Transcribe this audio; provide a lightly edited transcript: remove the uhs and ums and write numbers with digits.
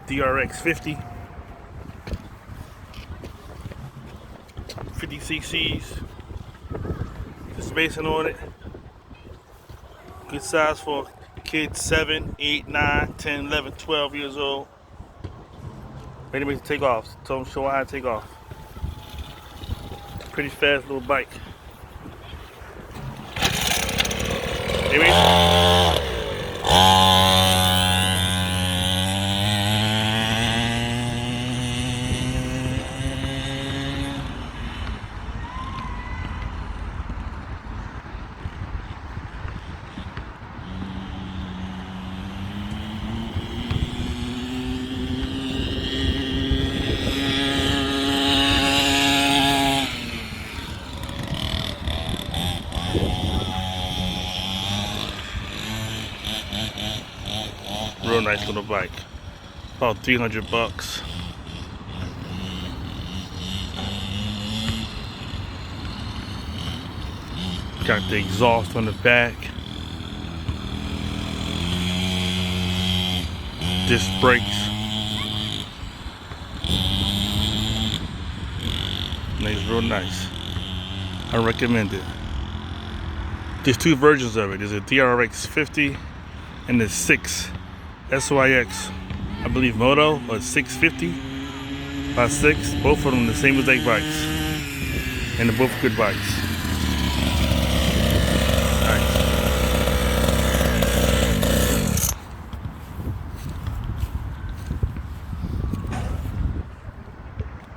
DRX 50 cc's. The spacing on it. Good size for kids 7, 8, 9, 10, 11, 12 years old. Ready to take off. Show them how to take off. Pretty fast little bike. Real nice little bike. About 300 bucks. Got the exhaust on the back. Disc brakes. It's real nice. I recommend it. There's two versions of it. There's a DRX 50 and the 6 SYX, I believe Moto, or 650 by 6. Both of them the same exact bikes, and they're both good bikes.